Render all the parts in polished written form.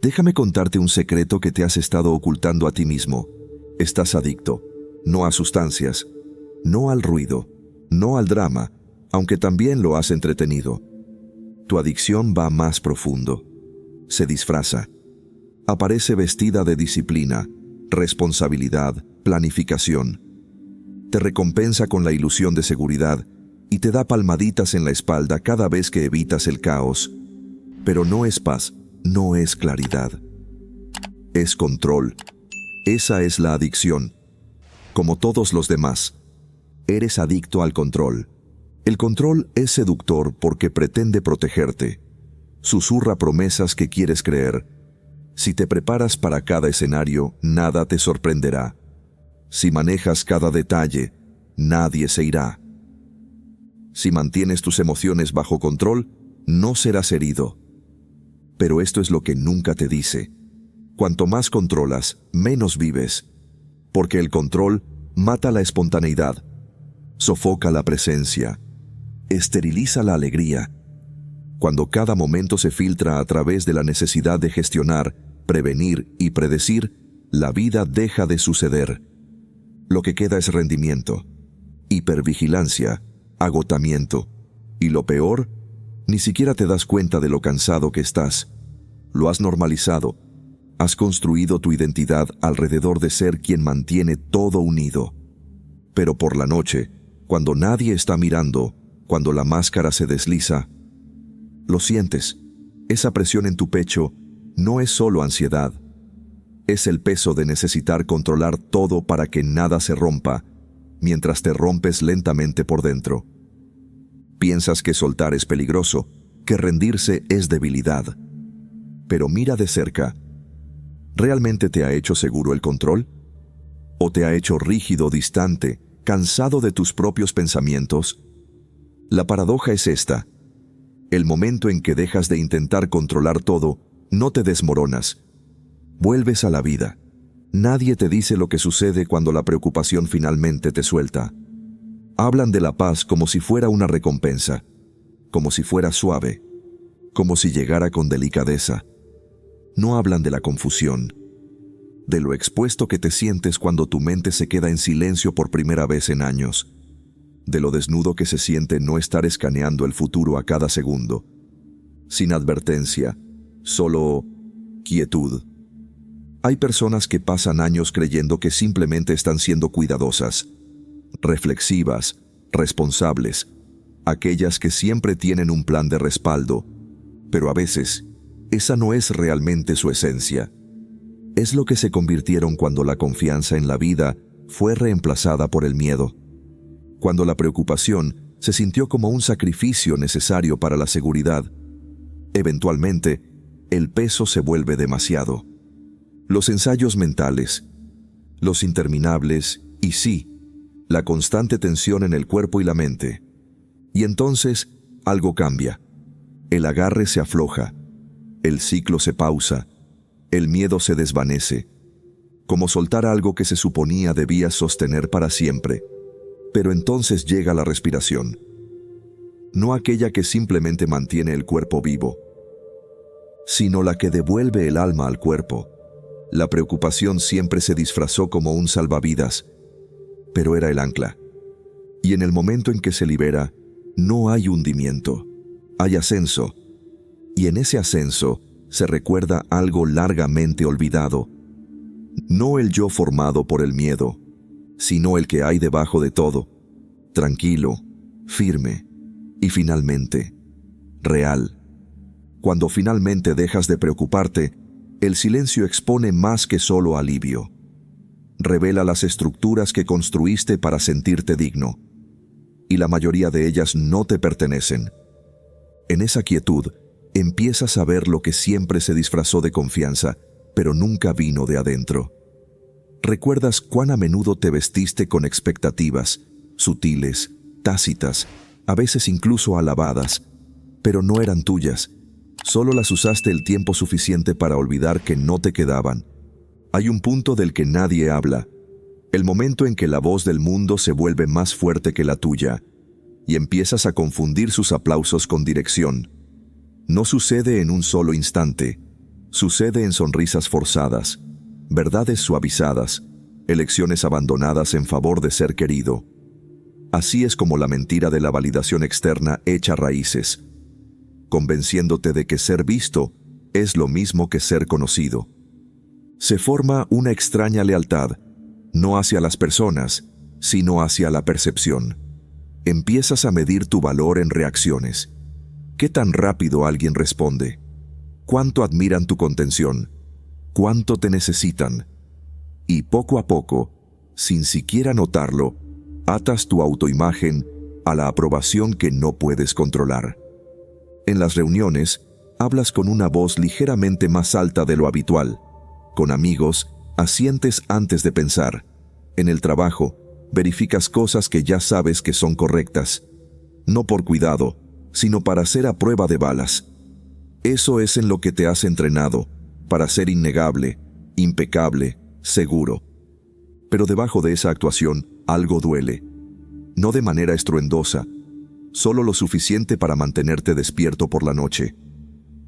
Déjame contarte un secreto que te has estado ocultando a ti mismo. Estás adicto, no a sustancias, no al ruido, no al drama, aunque también lo has entretenido. Tu adicción va más profundo. Se disfraza. Aparece vestida de disciplina, responsabilidad, planificación. Te recompensa con la ilusión de seguridad y te da palmaditas en la espalda cada vez que evitas el caos. Pero no es paz, no es claridad. Es control. Esa es la adicción. Como todos los demás, eres adicto al control. El control es seductor porque pretende protegerte. Susurra promesas que quieres creer. Si te preparas para cada escenario, nada te sorprenderá. Si manejas cada detalle, nadie se irá. Si mantienes tus emociones bajo control, no serás herido. Pero esto es lo que nunca te dice. Cuanto más controlas, menos vives. Porque el control mata la espontaneidad, sofoca la presencia, esteriliza la alegría. Cuando cada momento se filtra a través de la necesidad de gestionar, prevenir y predecir, la vida deja de suceder. Lo que queda es rendimiento, hipervigilancia, agotamiento. Y lo peor, ni siquiera te das cuenta de lo cansado que estás. Lo has normalizado. Has construido tu identidad alrededor de ser quien mantiene todo unido. Pero por la noche, cuando nadie está mirando, cuando la máscara se desliza, lo sientes. Esa presión en tu pecho no es solo ansiedad. Es el peso de necesitar controlar todo para que nada se rompa, mientras te rompes lentamente por dentro. Piensas que soltar es peligroso, que rendirse es debilidad. Pero mira de cerca. ¿Realmente te ha hecho seguro el control? ¿O te ha hecho rígido, distante, cansado de tus propios pensamientos? La paradoja es esta. El momento en que dejas de intentar controlar todo, no te desmoronas. Vuelves a la vida. Nadie te dice lo que sucede cuando la preocupación finalmente te suelta. Hablan de la paz como si fuera una recompensa, como si fuera suave, como si llegara con delicadeza. No hablan de la confusión, de lo expuesto que te sientes cuando tu mente se queda en silencio por primera vez en años, de lo desnudo que se siente no estar escaneando el futuro a cada segundo, sin advertencia, solo quietud. Hay personas que pasan años creyendo que simplemente están siendo cuidadosas, reflexivas, responsables, aquellas que siempre tienen un plan de respaldo, pero a veces esa no es realmente su esencia. Es lo que se convirtieron cuando la confianza en la vida fue reemplazada por el miedo, cuando la preocupación se sintió como un sacrificio necesario para la seguridad. Eventualmente, el peso se vuelve demasiado. Los ensayos mentales, los interminables y sí, la constante tensión en el cuerpo y la mente. Y entonces, algo cambia. El agarre se afloja, el ciclo se pausa, el miedo se desvanece, como soltar algo que se suponía debías sostener para siempre. Pero entonces llega la respiración, no aquella que simplemente mantiene el cuerpo vivo, sino la que devuelve el alma al cuerpo. La preocupación siempre se disfrazó como un salvavidas, pero era el ancla. Y en el momento en que se libera, no hay hundimiento, hay ascenso. Y en ese ascenso se recuerda algo largamente olvidado. No el yo formado por el miedo, sino el que hay debajo de todo, tranquilo, firme y finalmente, real. Cuando finalmente dejas de preocuparte, el silencio expone más que solo alivio. Revela las estructuras que construiste para sentirte digno, y la mayoría de ellas no te pertenecen. En esa quietud, empiezas a ver lo que siempre se disfrazó de confianza, pero nunca vino de adentro. ¿Recuerdas cuán a menudo te vestiste con expectativas, sutiles, tácitas, a veces incluso alabadas, pero no eran tuyas? Solo las usaste el tiempo suficiente para olvidar que no te quedaban. Hay un punto del que nadie habla, el momento en que la voz del mundo se vuelve más fuerte que la tuya, y empiezas a confundir sus aplausos con dirección. No sucede en un solo instante, Sucede en sonrisas forzadas, verdades suavizadas, elecciones abandonadas en favor de ser querido. Así es como la mentira de la validación externa echa raíces, convenciéndote de que ser visto es lo mismo que ser conocido. Se forma una extraña lealtad, no hacia las personas, sino hacia la percepción. Empiezas a medir tu valor en reacciones. ¿Qué tan rápido alguien responde? ¿Cuánto admiran tu contención? ¿Cuánto te necesitan? Y poco a poco, sin siquiera notarlo, atas tu autoimagen a la aprobación que no puedes controlar. En las reuniones, hablas con una voz ligeramente más alta de lo habitual. Con amigos, asientes antes de pensar. En el trabajo, verificas cosas que ya sabes que son correctas. No por cuidado, sino para hacer a prueba de balas. Eso es en lo que te has entrenado, para ser innegable, impecable, seguro. Pero debajo de esa actuación, algo duele. No de manera estruendosa, solo lo suficiente para mantenerte despierto por la noche.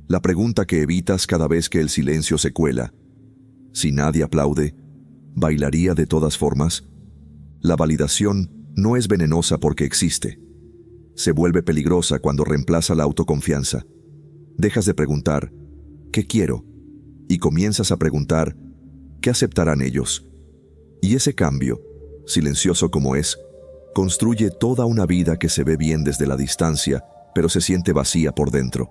La pregunta que evitas cada vez que el silencio se cuela. Si nadie aplaude, ¿bailaría de todas formas? La validación no es venenosa porque existe. Se vuelve peligrosa cuando reemplaza la autoconfianza. Dejas de preguntar, ¿qué quiero? Y comienzas a preguntar, ¿qué aceptarán ellos? Y ese cambio, silencioso como es, construye toda una vida que se ve bien desde la distancia, pero se siente vacía por dentro.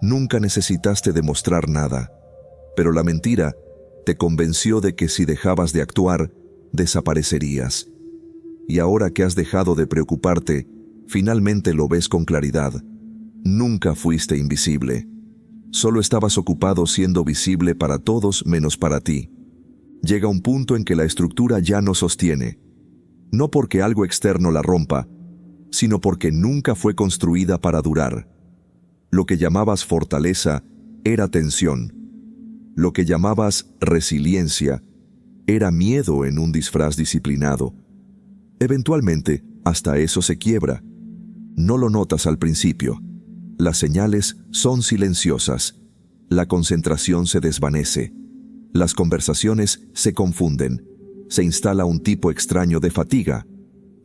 Nunca necesitaste demostrar nada, pero la mentira te convenció de que si dejabas de actuar, desaparecerías. Y ahora que has dejado de preocuparte, finalmente lo ves con claridad. Nunca fuiste invisible. Solo estabas ocupado siendo visible para todos menos para ti. Llega un punto en que la estructura ya no sostiene. No porque algo externo la rompa, sino porque nunca fue construida para durar. Lo que llamabas fortaleza era tensión. Lo que llamabas resiliencia era miedo en un disfraz disciplinado. Eventualmente, hasta eso se quiebra. No lo notas al principio. Las señales son silenciosas. La concentración se desvanece. Las conversaciones se confunden. Se instala un tipo extraño de fatiga.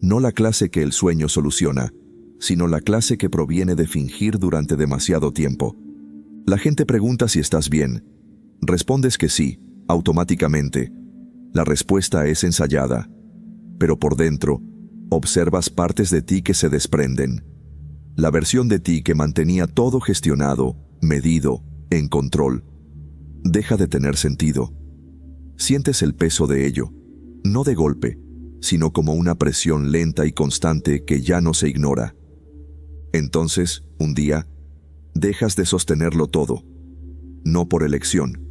No la clase que el sueño soluciona, sino la clase que proviene de fingir durante demasiado tiempo. La gente pregunta si estás bien. Respondes que sí, automáticamente. La respuesta es ensayada. Pero por dentro, observas partes de ti que se desprenden. La versión de ti que mantenía todo gestionado, medido, en control, deja de tener sentido. Sientes el peso de ello, no de golpe, sino como una presión lenta y constante que ya no se ignora. Entonces, un día, dejas de sostenerlo todo. No por elección,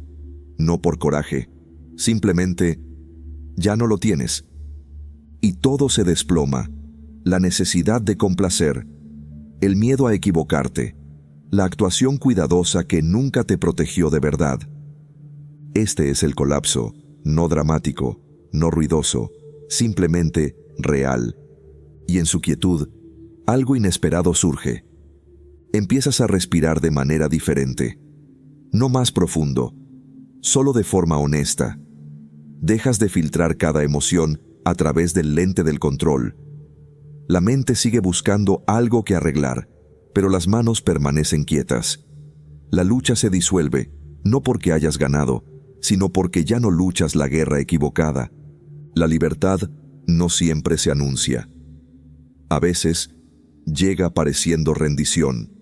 no por coraje, simplemente ya no lo tienes. Y todo se desploma, la necesidad de complacer, el miedo a equivocarte, la actuación cuidadosa que nunca te protegió de verdad. Este es el colapso, no dramático, no ruidoso, simplemente real. Y en su quietud, algo inesperado surge. Empiezas a respirar de manera diferente, no más profundo, solo de forma honesta. Dejas de filtrar cada emoción a través del lente del control. La mente sigue buscando algo que arreglar, pero las manos permanecen quietas. La lucha se disuelve, no porque hayas ganado, sino porque ya no luchas la guerra equivocada. La libertad no siempre se anuncia. A veces, llega pareciendo rendición.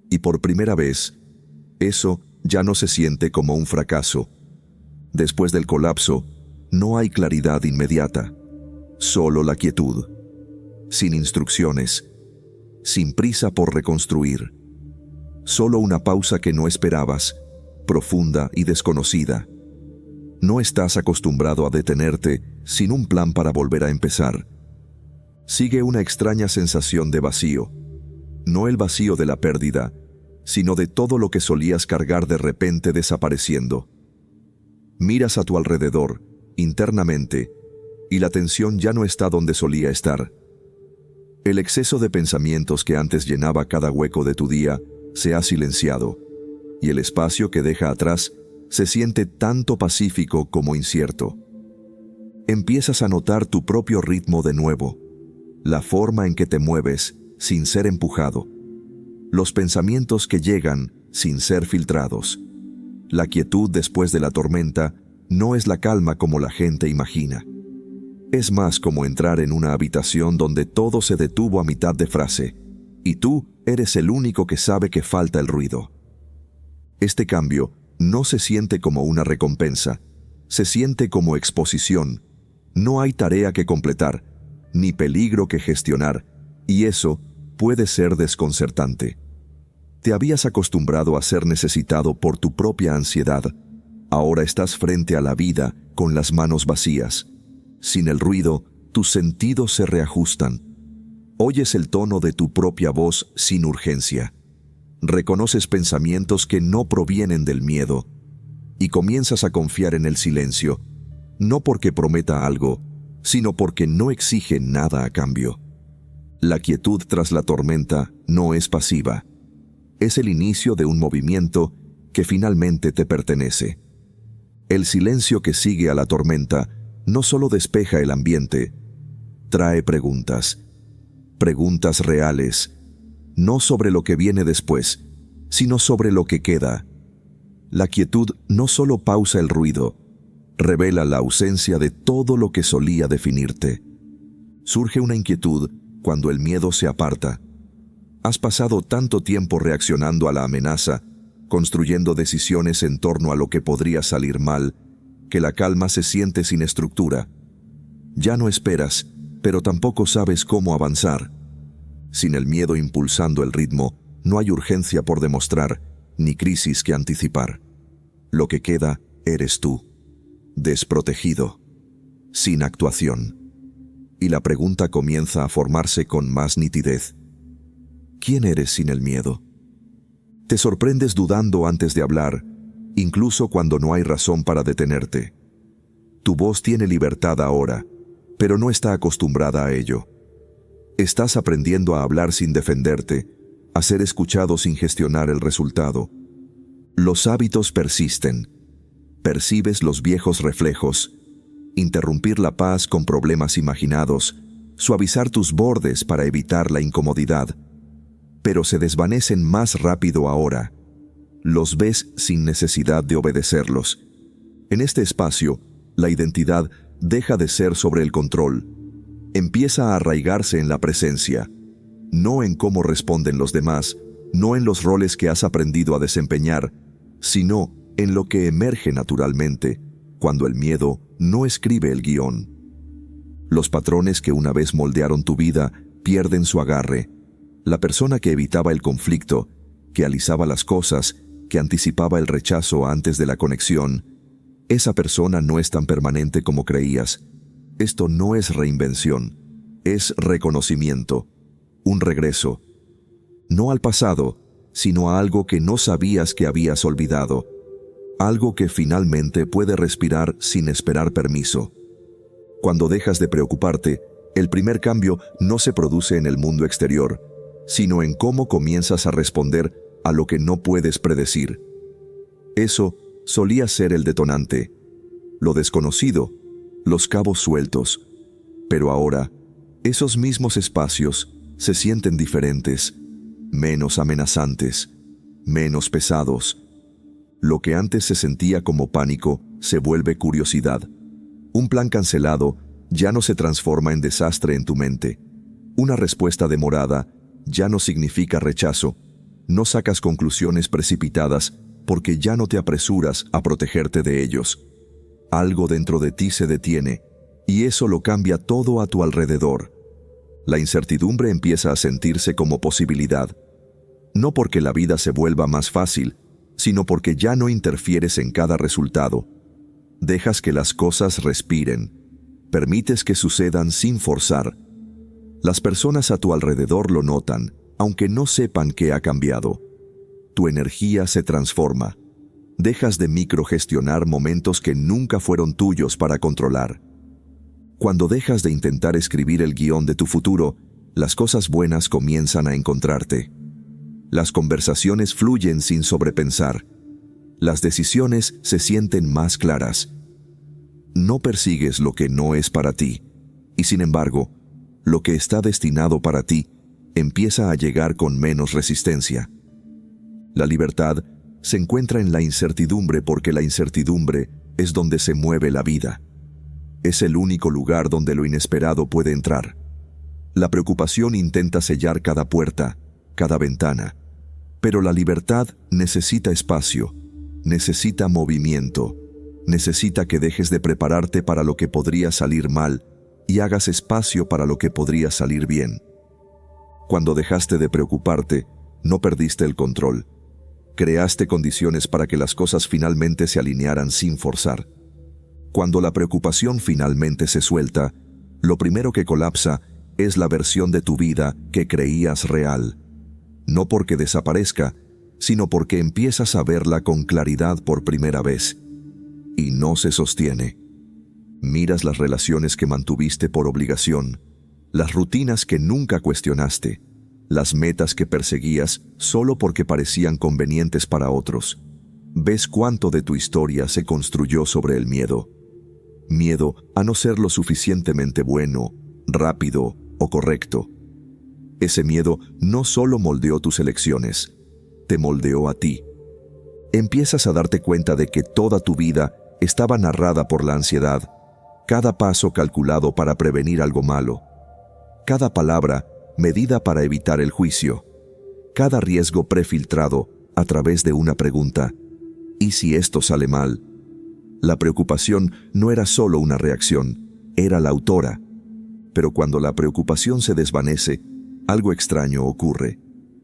Y por primera vez, eso ya no se siente como un fracaso. Después del colapso, no hay claridad inmediata, solo la quietud. Sin instrucciones, sin prisa por reconstruir. Solo una pausa que no esperabas, profunda y desconocida. No estás acostumbrado a detenerte sin un plan para volver a empezar. Sigue una extraña sensación de vacío. No el vacío de la pérdida, sino de todo lo que solías cargar de repente desapareciendo. Miras a tu alrededor, internamente, y la tensión ya no está donde solía estar. El exceso de pensamientos que antes llenaba cada hueco de tu día se ha silenciado, y el espacio que deja atrás se siente tanto pacífico como incierto. Empiezas a notar tu propio ritmo de nuevo, la forma en que te mueves sin ser empujado, los pensamientos que llegan sin ser filtrados. La quietud después de la tormenta no es la calma como la gente imagina. Es más como entrar en una habitación donde todo se detuvo a mitad de frase, y tú eres el único que sabe que falta el ruido. Este cambio no se siente como una recompensa, se siente como exposición. No hay tarea que completar, ni peligro que gestionar, y eso puede ser desconcertante. Te habías acostumbrado a ser necesitado por tu propia ansiedad. Ahora estás frente a la vida con las manos vacías. Sin el ruido, tus sentidos se reajustan. Oyes el tono de tu propia voz sin urgencia. Reconoces pensamientos que no provienen del miedo y comienzas a confiar en el silencio, no porque prometa algo, sino porque no exige nada a cambio. La quietud tras la tormenta no es pasiva. Es el inicio de un movimiento que finalmente te pertenece. El silencio que sigue a la tormenta no solo despeja el ambiente, trae preguntas reales, no sobre lo que viene después, sino sobre lo que queda. La quietud no solo pausa el ruido, revela la ausencia de todo lo que solía definirte. Surge una inquietud cuando el miedo se aparta. Has pasado tanto tiempo reaccionando a la amenaza, construyendo decisiones en torno a lo que podría salir mal, que la calma se siente sin estructura. Ya no esperas, pero tampoco sabes cómo avanzar. Sin el miedo impulsando el ritmo, no hay urgencia por demostrar, ni crisis que anticipar. Lo que queda eres tú, desprotegido, sin actuación. Y la pregunta comienza a formarse con más nitidez. ¿Quién eres sin el miedo? Te sorprendes dudando antes de hablar, incluso cuando no hay razón para detenerte. Tu voz tiene libertad ahora, pero no está acostumbrada a ello. Estás aprendiendo a hablar sin defenderte, a ser escuchado sin gestionar el resultado. Los hábitos persisten. Percibes los viejos reflejos, interrumpir la paz con problemas imaginados, suavizar tus bordes para evitar la incomodidad, pero se desvanecen más rápido ahora. Los ves sin necesidad de obedecerlos. En este espacio, la identidad deja de ser sobre el control. Empieza a arraigarse en la presencia, no en cómo responden los demás, no en los roles que has aprendido a desempeñar, sino en lo que emerge naturalmente, cuando el miedo no escribe el guión. Los patrones que una vez moldearon tu vida pierden su agarre. La persona que evitaba el conflicto, que alisaba las cosas, que anticipaba el rechazo antes de la conexión, esa persona no es tan permanente como creías. Esto no es reinvención, es reconocimiento, un regreso. No al pasado, sino a algo que no sabías que habías olvidado, algo que finalmente puede respirar sin esperar permiso. Cuando dejas de preocuparte, el primer cambio no se produce en el mundo exterior, sino en cómo comienzas a responder a lo que no puedes predecir. Eso solía ser el detonante, lo desconocido, los cabos sueltos, pero ahora, esos mismos espacios se sienten diferentes, menos amenazantes, menos pesados. Lo que antes se sentía como pánico se vuelve curiosidad. Un plan cancelado ya no se transforma en desastre en tu mente. Una respuesta demorada ya no significa rechazo. No sacas conclusiones precipitadas porque ya no te apresuras a protegerte de ellos. Algo dentro de ti se detiene, y eso lo cambia todo a tu alrededor. La incertidumbre empieza a sentirse como posibilidad, no porque la vida se vuelva más fácil, sino porque ya no interfieres en cada resultado. Dejas que las cosas respiren, permites que sucedan sin forzar. Las personas a tu alrededor lo notan, aunque no sepan qué ha cambiado. Tu energía se transforma. Dejas de microgestionar momentos que nunca fueron tuyos para controlar. Cuando dejas de intentar escribir el guión de tu futuro, las cosas buenas comienzan a encontrarte. Las conversaciones fluyen sin sobrepensar. Las decisiones se sienten más claras. No persigues lo que no es para ti, y sin embargo, lo que está destinado para ti empieza a llegar con menos resistencia. La libertad se encuentra en la incertidumbre porque la incertidumbre es donde se mueve la vida. Es el único lugar donde lo inesperado puede entrar. La preocupación intenta sellar cada puerta, cada ventana, pero la libertad necesita espacio, necesita movimiento, necesita que dejes de prepararte para lo que podría salir mal y hagas espacio para lo que podría salir bien. Cuando dejaste de preocuparte, no perdiste el control. Creaste condiciones para que las cosas finalmente se alinearan sin forzar. Cuando la preocupación finalmente se suelta, lo primero que colapsa es la versión de tu vida que creías real. No porque desaparezca, sino porque empiezas a verla con claridad por primera vez. Y no se sostiene. Miras las relaciones que mantuviste por obligación, las rutinas que nunca cuestionaste, las metas que perseguías solo porque parecían convenientes para otros. Ves cuánto de tu historia se construyó sobre el miedo. Miedo a no ser lo suficientemente bueno, rápido o correcto. Ese miedo no solo moldeó tus elecciones, te moldeó a ti. Empiezas a darte cuenta de que toda tu vida estaba narrada por la ansiedad, cada paso calculado para prevenir algo malo, cada palabra medida para evitar el juicio, cada riesgo prefiltrado a través de una pregunta: ¿y si esto sale mal? La preocupación no era solo una reacción, era la autora. Pero cuando la preocupación se desvanece, algo extraño ocurre.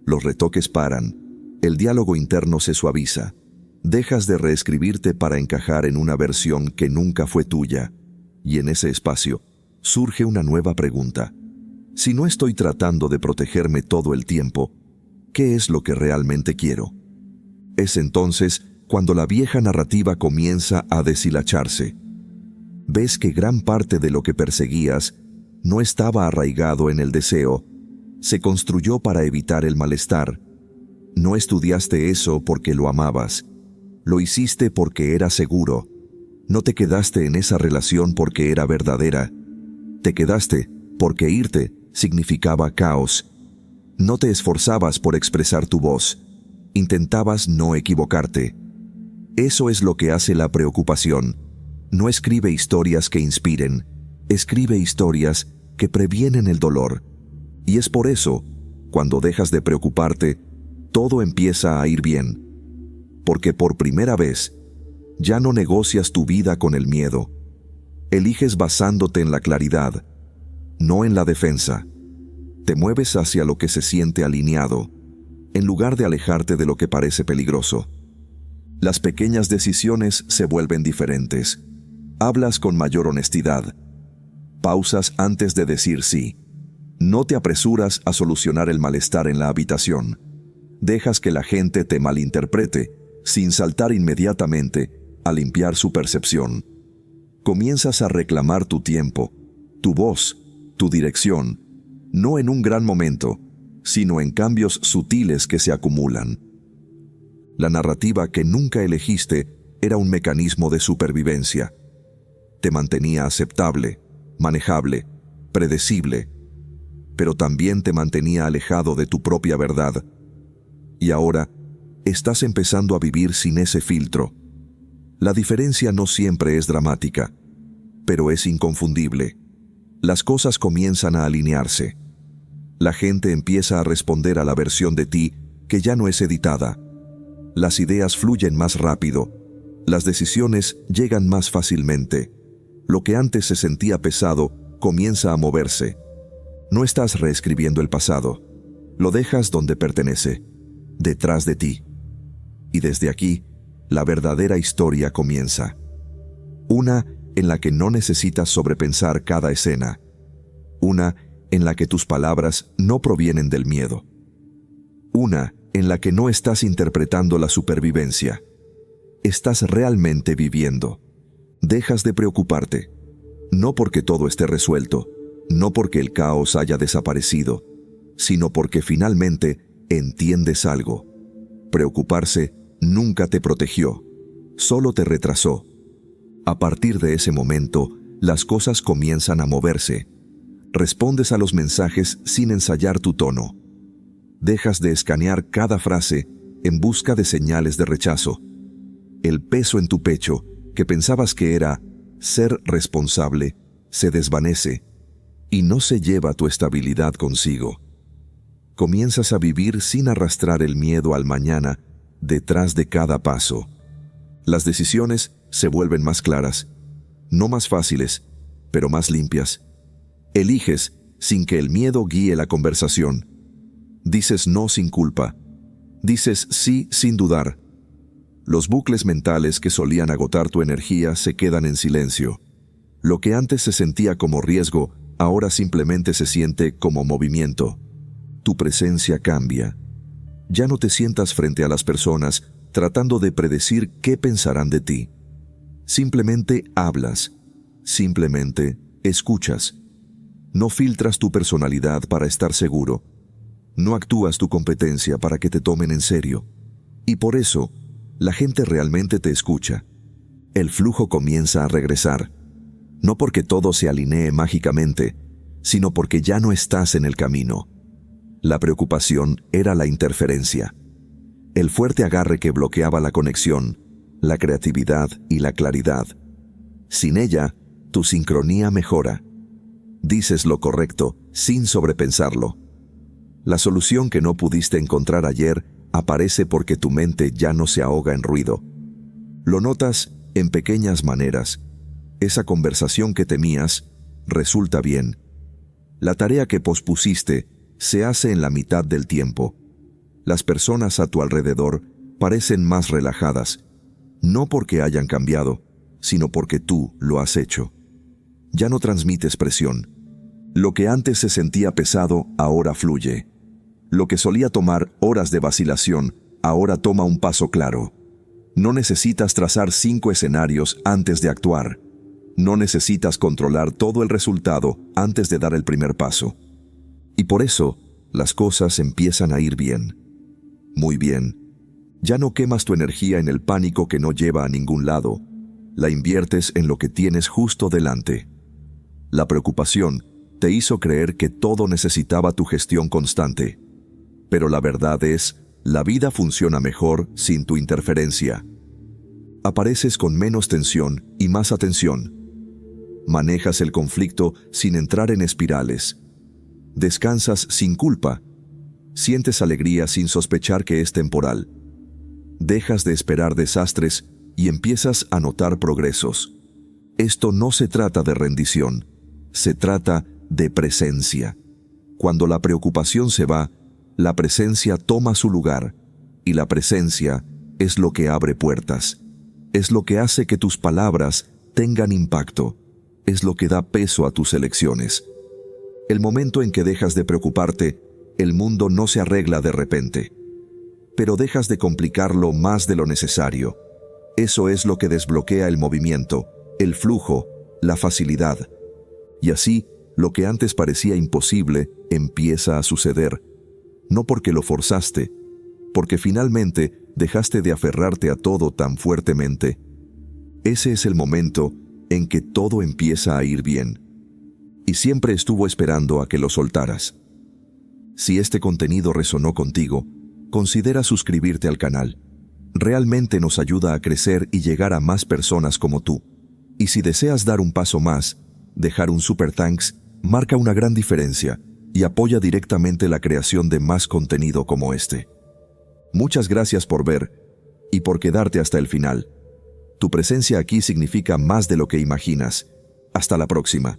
Los retoques paran, el diálogo interno se suaviza. Dejas de reescribirte para encajar en una versión que nunca fue tuya. Y en ese espacio surge una nueva pregunta. Si no estoy tratando de protegerme todo el tiempo, ¿qué es lo que realmente quiero? Es entonces cuando la vieja narrativa comienza a deshilacharse. Ves que gran parte de lo que perseguías no estaba arraigado en el deseo, se construyó para evitar el malestar. No estudiaste eso porque lo amabas, lo hiciste porque era seguro. No te quedaste en esa relación porque era verdadera. Te quedaste porque irte significaba caos. No te esforzabas por expresar tu voz. Intentabas no equivocarte. Eso es lo que hace la preocupación. No escribe historias que inspiren, escribe historias que previenen el dolor. Y es por eso, cuando dejas de preocuparte, todo empieza a ir bien. Porque por primera vez, ya no negocias tu vida con el miedo. Eliges basándote en la claridad, no en la defensa. Te mueves hacia lo que se siente alineado, en lugar de alejarte de lo que parece peligroso. Las pequeñas decisiones se vuelven diferentes. Hablas con mayor honestidad. Pausas antes de decir sí. No te apresuras a solucionar el malestar en la habitación. Dejas que la gente te malinterprete, sin saltar inmediatamente a limpiar su percepción. Comienzas a reclamar tu tiempo, tu voz, tu dirección, no en un gran momento, sino en cambios sutiles que se acumulan. La narrativa que nunca elegiste era un mecanismo de supervivencia. Te mantenía aceptable, manejable, predecible, pero también te mantenía alejado de tu propia verdad. Y ahora, estás empezando a vivir sin ese filtro. La diferencia no siempre es dramática, pero es inconfundible. Las cosas comienzan a alinearse. La gente empieza a responder a la versión de ti que ya no es editada. Las ideas fluyen más rápido. Las decisiones llegan más fácilmente. Lo que antes se sentía pesado comienza a moverse. No estás reescribiendo el pasado. Lo dejas donde pertenece, detrás de ti. Y desde aquí, la verdadera historia comienza. Una en la que no necesitas sobrepensar cada escena. Una en la que tus palabras no provienen del miedo. Una en la que no estás interpretando la supervivencia. Estás realmente viviendo. Dejas de preocuparte. No porque todo esté resuelto, no porque el caos haya desaparecido, sino porque finalmente entiendes algo. Preocuparse nunca te protegió, solo te retrasó. A partir de ese momento, las cosas comienzan a moverse. Respondes a los mensajes sin ensayar tu tono. Dejas de escanear cada frase en busca de señales de rechazo. El peso en tu pecho, que pensabas que era ser responsable, se desvanece y no se lleva tu estabilidad consigo. Comienzas a vivir sin arrastrar el miedo al mañana detrás de cada paso. Las decisiones se vuelven más claras, no más fáciles, pero más limpias. Eliges sin que el miedo guíe la conversación. Dices no sin culpa. Dices sí sin dudar. Los bucles mentales que solían agotar tu energía se quedan en silencio. Lo que antes se sentía como riesgo, ahora simplemente se siente como movimiento. Tu presencia cambia. Ya no te sientas frente a las personas tratando de predecir qué pensarán de ti. Simplemente hablas. Simplemente escuchas. No filtras tu personalidad para estar seguro. No actúas tu competencia para que te tomen en serio. Y por eso, la gente realmente te escucha. El flujo comienza a regresar. No porque todo se alinee mágicamente, sino porque ya no estás en el camino. La preocupación era la interferencia. El fuerte agarre que bloqueaba la conexión, la creatividad y la claridad. Sin ella, tu sincronía mejora. Dices lo correcto sin sobrepensarlo. La solución que no pudiste encontrar ayer aparece porque tu mente ya no se ahoga en ruido. Lo notas en pequeñas maneras. Esa conversación que temías resulta bien. La tarea que pospusiste se hace en la mitad del tiempo. Las personas a tu alrededor parecen más relajadas, no porque hayan cambiado, sino porque tú lo has hecho. Ya no transmites presión. Lo que antes se sentía pesado, ahora fluye. Lo que solía tomar horas de vacilación, ahora toma un paso claro. No necesitas trazar 5 escenarios antes de actuar. No necesitas controlar todo el resultado antes de dar el primer paso. Y por eso, las cosas empiezan a ir bien. Muy bien. Ya no quemas tu energía en el pánico que no lleva a ningún lado. La inviertes en lo que tienes justo delante. La preocupación te hizo creer que todo necesitaba tu gestión constante. Pero la verdad es, la vida funciona mejor sin tu interferencia. Apareces con menos tensión y más atención. Manejas el conflicto sin entrar en espirales. Descansas sin culpa. Sientes alegría sin sospechar que es temporal. Dejas de esperar desastres y empiezas a notar progresos. Esto no se trata de rendición, se trata de presencia. Cuando la preocupación se va, la presencia toma su lugar, y la presencia es lo que abre puertas. Es lo que hace que tus palabras tengan impacto. Es lo que da peso a tus elecciones. El momento en que dejas de preocuparte, el mundo no se arregla de repente. Pero dejas de complicarlo más de lo necesario. Eso es lo que desbloquea el movimiento, el flujo, la facilidad. Y así, lo que antes parecía imposible empieza a suceder. No porque lo forzaste, porque finalmente dejaste de aferrarte a todo tan fuertemente. Ese es el momento en que todo empieza a ir bien. Y siempre estuvo esperando a que lo soltaras. Si este contenido resonó contigo, considera suscribirte al canal. Realmente nos ayuda a crecer y llegar a más personas como tú. Y si deseas dar un paso más, dejar un super thanks marca una gran diferencia y apoya directamente la creación de más contenido como este. Muchas gracias por ver y por quedarte hasta el final. Tu presencia aquí significa más de lo que imaginas. Hasta la próxima.